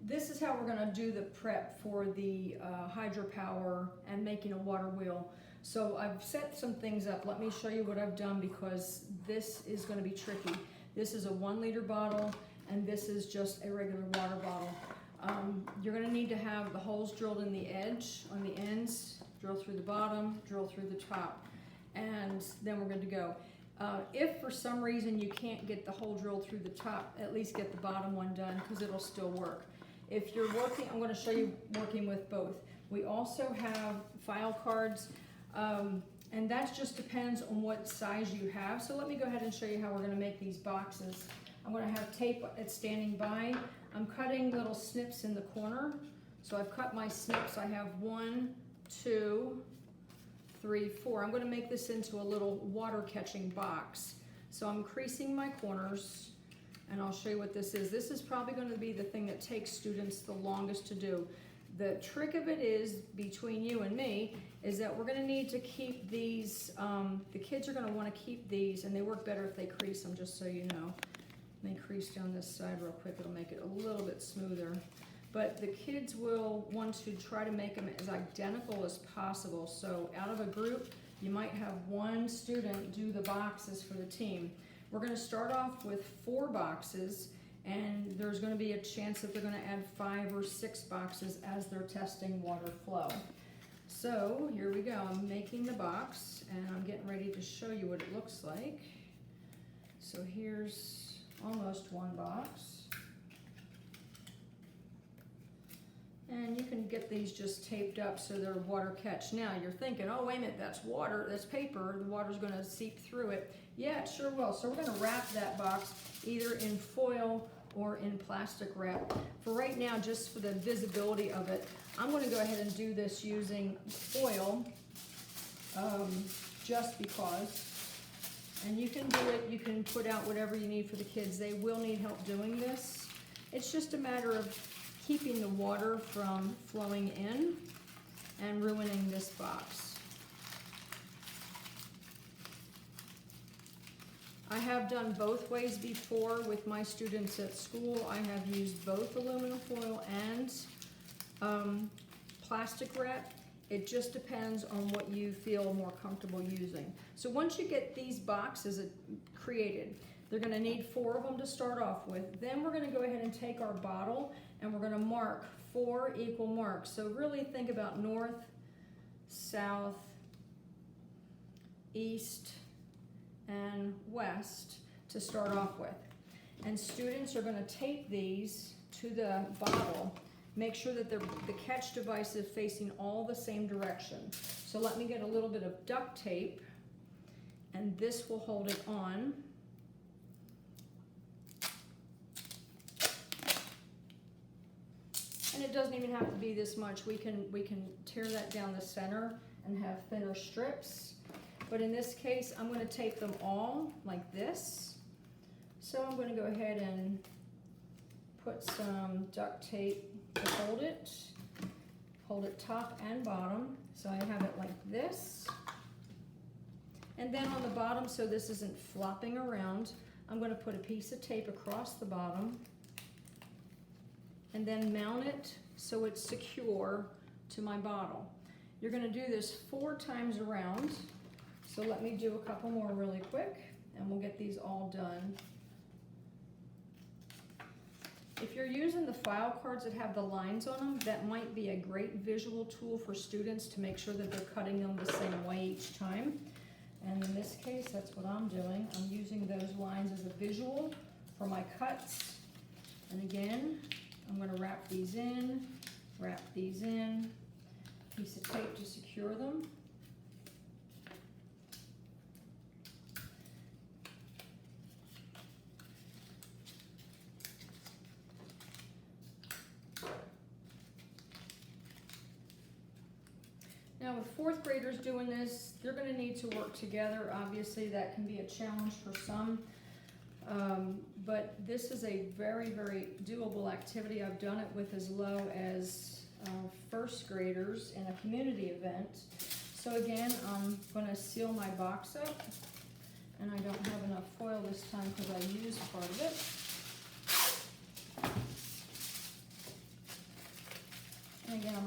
this is how we're going to do the prep for the hydropower and making a water wheel. So I've set some things up. Let me show you what I've done, because this is going to be tricky. This is a 1 liter bottle, and this is just a regular water bottle. You're going to need to have the holes drilled in the edge, on the ends, drill through the bottom, drill through the top, and then we're good to go. If for some reason you can't get the hole drilled through the top, at least get the bottom one done, because it'll still work. If you're working, I'm going to show you working with both. We also have file cards, and that just depends on what size you have. So let me go ahead and show you how we're going to make these boxes. I'm going to have tape that's standing by. I'm cutting little snips in the corner. So I've cut my snips. I have 1, 2, 3, 4. I'm going to make this into a little water catching box. So I'm creasing my corners, and I'll show you what this is. This is probably going to be the thing that takes students the longest to do. The trick of it is, between you and me, is that we're going to need to keep these, the kids are going to want to keep these, and they work better if they crease them, just so you know. Let me crease down this side real quick. It'll make it a little bit smoother. But the kids will want to try to make them as identical as possible. So out of a group, you might have one student do the boxes for the team. We're going to start off with 4 boxes, and there's going to be a chance that they're going to add 5 or 6 boxes as they're testing water flow. So here we go. I'm making the box, and I'm getting ready to show you what it looks like. So here's almost one box. And you can get these just taped up so they're water catch. Now you're thinking, oh wait a minute, that's water, that's paper, the water's gonna seep through it. Yeah, it sure will. So we're gonna wrap that box either in foil or in plastic wrap. For right now, just for the visibility of it, I'm gonna go ahead and do this using foil, just because. And you can do it, you can put out whatever you need for the kids. They will need help doing this. It's just a matter of keeping the water from flowing in and ruining this box. I have done both ways before with my students at school. I have used both aluminum foil and plastic wrap. It just depends on what you feel more comfortable using. So once you get these boxes created, they're going to need 4 of them to start off with. Then we're going to go ahead and take our bottle and we're going to mark 4 equal marks. So really think about north, south, east, and west to start off with. And students are going to tape these to the bottle. Make sure that the catch device is facing all the same direction. So let me get a little bit of duct tape, and this will hold it on. And it doesn't even have to be this much. We can tear that down the center and have thinner strips. But in this case, I'm going to tape them all like this. So I'm going to go ahead and put some duct tape to hold it top and bottom. So I have it like this. And then on the bottom, so this isn't flopping around, I'm going to put a piece of tape across the bottom and then mount it so it's secure to my bottle. You're going to do this 4 times around. So let me do a couple more really quick and we'll get these all done. If you're using the file cards that have the lines on them, that might be a great visual tool for students to make sure that they're cutting them the same way each time. And in this case, that's what I'm doing. I'm using those lines as a visual for my cuts. And again, I'm going to wrap these in, piece of tape to secure them. Now with 4th graders doing this, they're going to need to work together. Obviously that can be a challenge for some, but this is a very, very doable activity. I've done it with as low as 1st graders in a community event. So again, I'm going to seal my box up, and I don't have enough foil this time because I used part of it.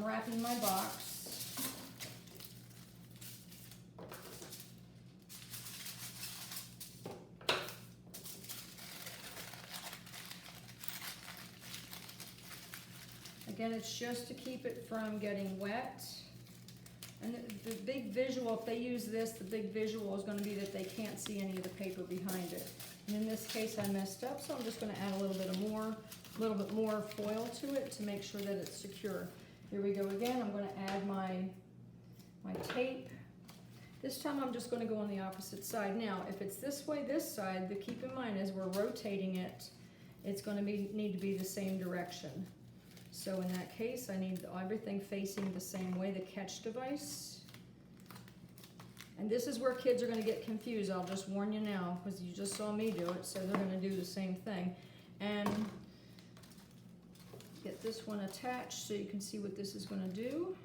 unwrapping my box. Again, it's just to keep it from getting wet. And the big visual, if they use this, the big visual is going to be that they can't see any of the paper behind it. And in this case, I messed up, so I'm just going to add a little bit more foil to it to make sure that it's secure. Here we go again. I'm going to add my tape. This time I'm just going to go on the opposite side. Now, if it's this way, this side, but keep in mind as we're rotating it, it's going to need to be the same direction. So in that case, I need everything facing the same way, the catch device. And this is where kids are going to get confused. I'll just warn you now, because you just saw me do it, so they're going to do the same thing. And get this one attached so you can see what this is going to do.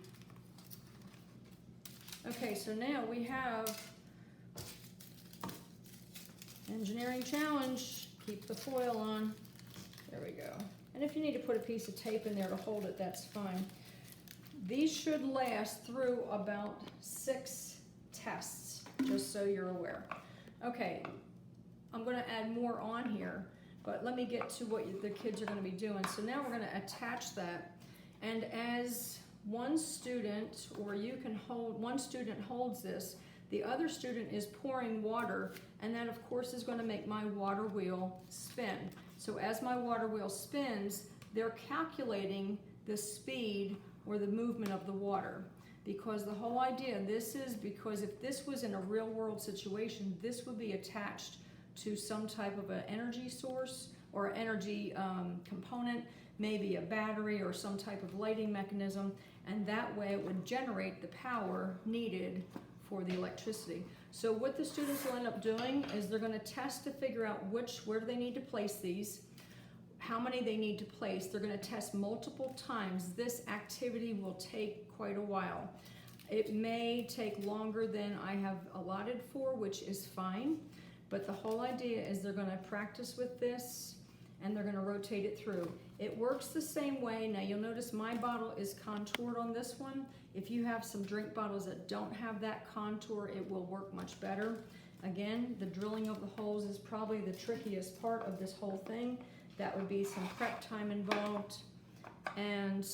Okay, so now we have engineering challenge. Keep the foil on. There we go. And if you need to put a piece of tape in there to hold it, that's fine. These should last through about 6 tests, just so you're aware. Okay, I'm going to add more on here, but let me get to what the kids are going to be doing. So now we're going to attach that, and as one student, or you can hold, one student holds this, the other student is pouring water, and that of course is going to make my water wheel spin. So as my water wheel spins, they're calculating the speed or the movement of the water. Because the whole idea, this is because if this was in a real world situation, this would be attached to some type of an energy source or energy component, maybe a battery or some type of lighting mechanism, and that way it would generate the power needed for the electricity. So what the students will end up doing is they're going to test to figure out where do they need to place these, how many they need to place. They're going to test multiple times. This activity will take quite a while. It may take longer than I have allotted for, which is fine, but the whole idea is they're going to practice with this and they're going to rotate it through. It works the same way. Now you'll notice my bottle is contoured on this one. If you have some drink bottles that don't have that contour, it will work much better. Again, the drilling of the holes is probably the trickiest part of this whole thing. That would be some prep time involved and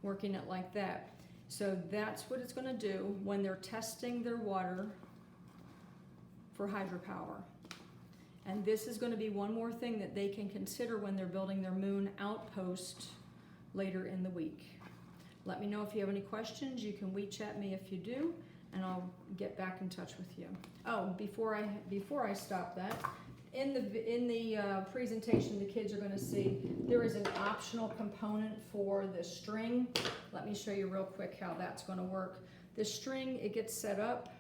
working it like that. So that's what it's going to do when they're testing their water for hydropower. And this is going to be one more thing that they can consider when they're building their moon outpost later in the week. Let me know if you have any questions. You can WeChat me if you do, and I'll get back in touch with you. Oh, before I stop that, in the presentation the kids are going to see, there is an optional component for the string. Let me show you real quick how that's going to work. The string, it gets set up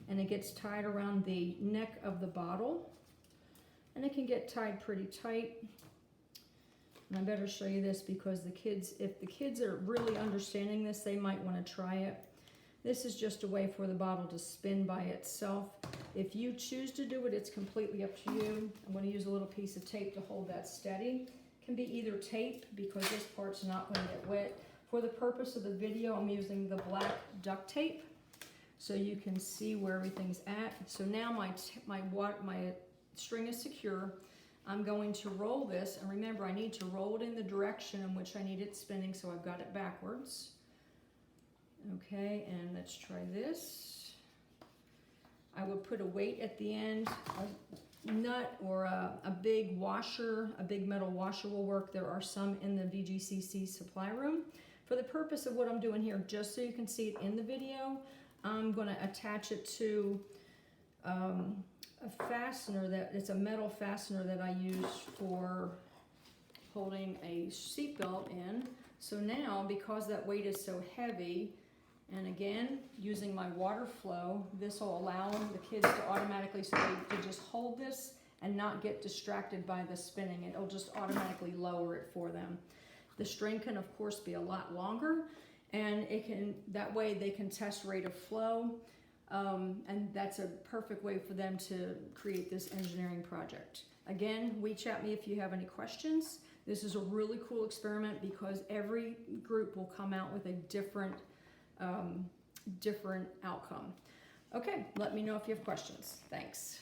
and it gets tied around the neck of the bottle, and it can get tied pretty tight. And I better show you this because the kids, if the kids are really understanding this, they might want to try it. This is just a way for the bottle to spin by itself. If you choose to do it, it's completely up to you. I'm going to use a little piece of tape to hold that steady. It can be either tape because this part's not going to get wet. For the purpose of the video, I'm using the black duct tape so you can see where everything's at. So now my string is secure. I'm going to roll this, and remember I need to roll it in the direction in which I need it spinning, so I've got it backwards. Okay, and let's try this. I would put a weight at the end. A nut or a big washer, a big metal washer will work. There are some in the VGCC supply room. For the purpose of what I'm doing here, just so you can see it in the video, I'm going to attach it to a fastener it's a metal fastener that I use for holding a seatbelt in. So now, because that weight is so heavy, and again, using my water flow, this will allow the kids to automatically, so they can just hold this and not get distracted by the spinning. It'll just automatically lower it for them. The string can, of course, be a lot longer, and that way they can test rate of flow. And that's a perfect way for them to create this engineering project. Again, WeChat me if you have any questions. This is a really cool experiment because every group will come out with a different outcome. Okay, let me know if you have questions. Thanks.